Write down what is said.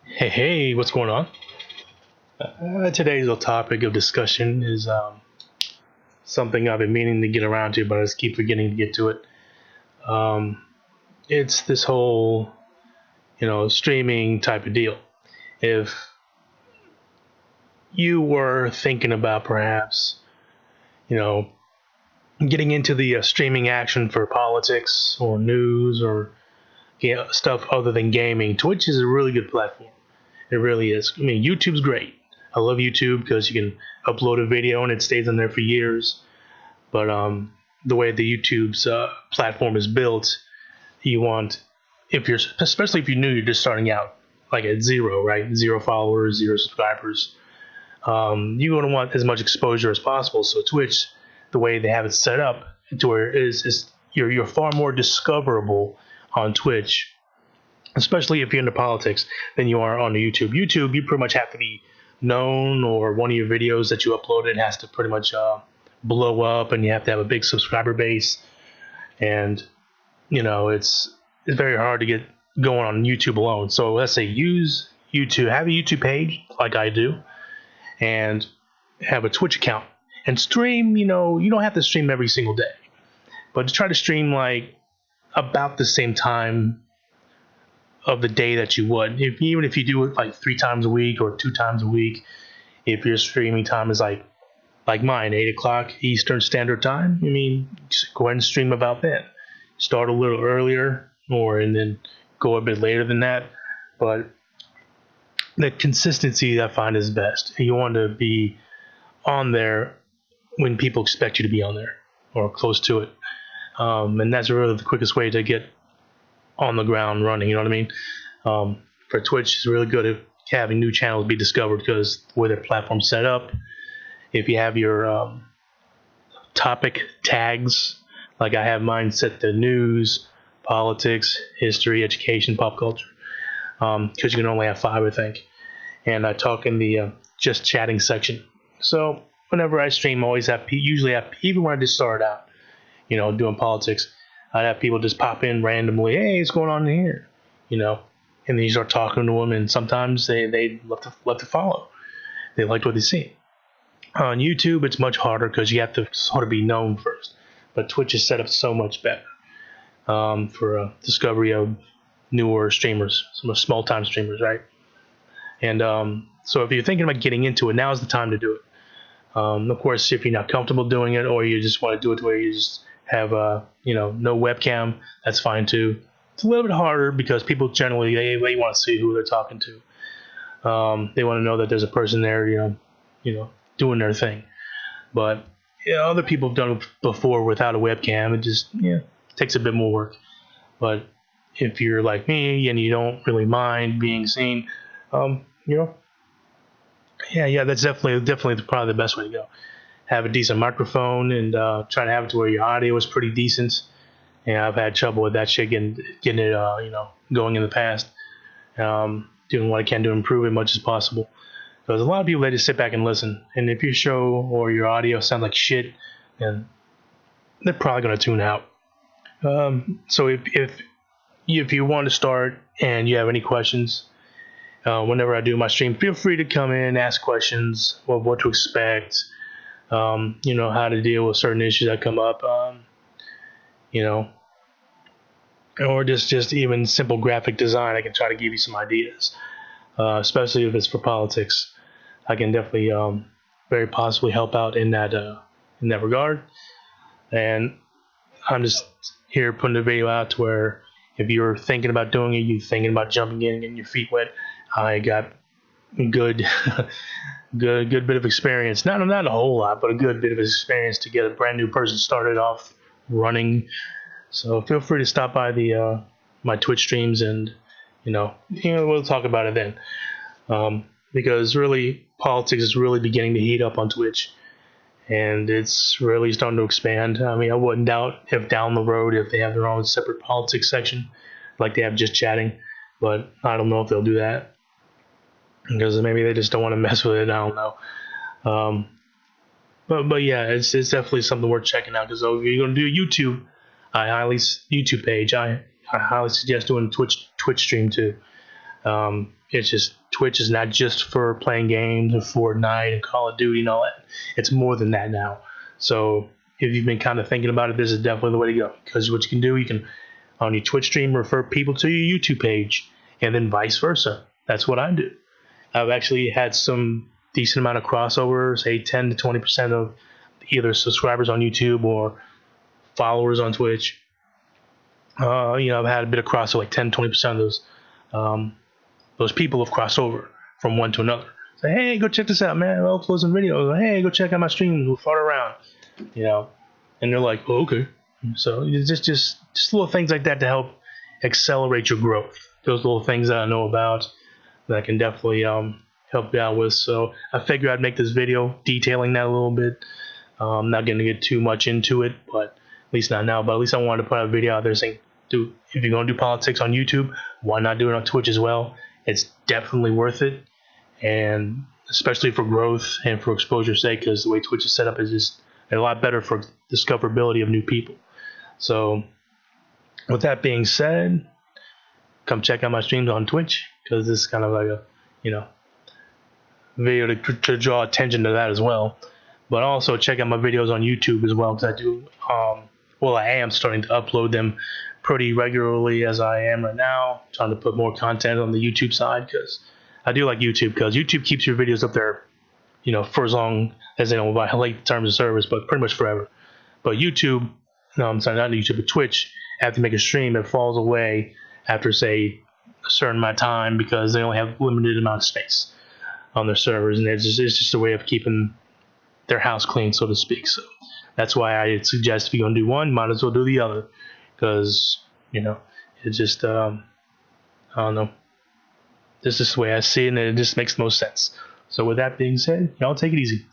Hey, what's going on? Today's topic of discussion is something I've been meaning to get around to, but I just keep forgetting to get to it. Um, it's this whole, streaming type of deal. If you were thinking about perhaps, you know, getting into the streaming action for politics or news or stuff other than gaming, Twitch is a really good platform. It really is. I mean, YouTube's great. I love YouTube because you can upload a video and it stays on there for years. But the way the YouTube's platform is built, you want if you're especially if you're new, you're just starting out like at zero, right? Zero followers, zero subscribers. You're going to want as much exposure as possible. So Twitch, the way they have it set up, to where is you're far more discoverable on Twitch, especially if you're into politics, than you are on the YouTube. YouTube, you pretty much have to be known, or one of your videos that you uploaded has to pretty much blow up, and you have to have a big subscriber base. And it's very hard to get going on YouTube alone. So let's say use YouTube, have a YouTube page like I do, and have a Twitch account and stream. You don't have to stream every single day, but to try to stream like about the same time of the day that you would. Even if you do it like 3 times a week or 2 times a week, if your streaming time is like mine, 8 o'clock Eastern Standard Time, I mean, just go ahead and stream about then. Start a little earlier, and then go a bit later than that. But the consistency I find is best. You want to be on there when people expect you to be on there or close to it. And that's really the quickest way to get on the ground running. You know what I mean? For Twitch, it's really good at having new channels be discovered because the way their platform's set up, if you have your topic tags, like I have mine set to news, politics, history, education, pop culture, because you can only have five, I think. And I talk in the just chatting section. So whenever I stream, I always usually have, even when I just started out, doing politics, I'd have people just pop in randomly. Hey, what's going on in here? You know, and then you start talking to them, and sometimes they love to follow. They liked what they see. On YouTube, it's much harder because you have to sort of be known first. But Twitch is set up so much better for discovery of newer streamers, some small time streamers, right? And so if you're thinking about getting into it, now's the time to do it. Of course, if you're not comfortable doing it, or you just want to do it where you just have no webcam, that's fine too. It's a little bit harder because people generally they want to see who they're talking to. They want to know that there's a person there, doing their thing. But other people have done it before without a webcam. It just takes a bit more work. But if you're like me and you don't really mind being seen, um, you know, yeah, that's definitely probably the best way to go. Have a decent microphone and try to have it to where your audio is pretty decent. Yeah, I've had trouble with that shit getting it going in the past. Doing what I can to improve it as much as possible. Because a lot of people they just sit back and listen, and if your show or your audio sounds like shit, then they're probably gonna tune out. So if you want to start and you have any questions, whenever I do my stream, feel free to come in, ask questions, what to expect, how to deal with certain issues that come up, you know, or just even simple graphic design. I can try to give you some ideas, especially if it's for politics. I can definitely very possibly help out in that regard. And I'm just here putting the video out to where if you're thinking about doing it, you're thinking about jumping in and getting your feet wet. I got good, good bit of experience. Not a whole lot, but a good bit of experience to get a brand new person started off running. So feel free to stop by the my Twitch streams, and we'll talk about it then. Because really, politics is really beginning to heat up on Twitch, and it's really starting to expand. I mean, I wouldn't doubt if down the road, if they have their own separate politics section, like they have just chatting, but I don't know if they'll do that because maybe they just don't want to mess with it. I don't know. Um, but yeah, it's definitely something worth checking out because if you're gonna do YouTube, YouTube page, I highly suggest doing Twitch stream too. It's just Twitch is not just for playing games and Fortnite and Call of Duty and all that. It's more than that now. So if you've been kind of thinking about it, this is definitely the way to go. Because what you can do, you can on your Twitch stream refer people to your YouTube page, and then vice versa. That's what I do. I've actually had some decent amount of crossovers, say 10 to 20% of either subscribers on YouTube or followers on Twitch. I've had a bit of crossover, like 10, 20% of those people have crossed over from one to another. Say, hey, go check this out, man. I'll upload some videos. Hey, go check out my stream. We'll fart around, and they're like, oh, okay. So it's just little things like that to help accelerate your growth. Those little things that I know about that I can definitely help you out with. So I figured I'd make this video detailing that a little bit. I'm not going to get too much into it, but at least not now. But at least I wanted to put out a video out there saying, dude, if you're going to do politics on YouTube, why not do it on Twitch as well? It's definitely worth it, and especially for growth and for exposure's sake, because the way Twitch is set up is just a lot better for discoverability of new people. So with that being said, come check out my streams on Twitch, because this is kind of like a video to draw attention to that as well. But also check out my videos on YouTube as well, because I do I am starting to upload them pretty regularly as I am right now, trying to put more content on the YouTube side, because I do like YouTube, because YouTube keeps your videos up there, for as long as they don't violate terms of service, but pretty much forever. But YouTube, no, I'm sorry, not YouTube, but Twitch, after you make a stream, it falls away after, say, a certain amount of time, because they only have a limited amount of space on their servers, and it's just a way of keeping their house clean, so to speak. So that's why I suggest if you're going to do one, might as well do the other, because, it's just, I don't know. This is the way I see it, and it just makes the most sense. So with that being said, y'all take it easy.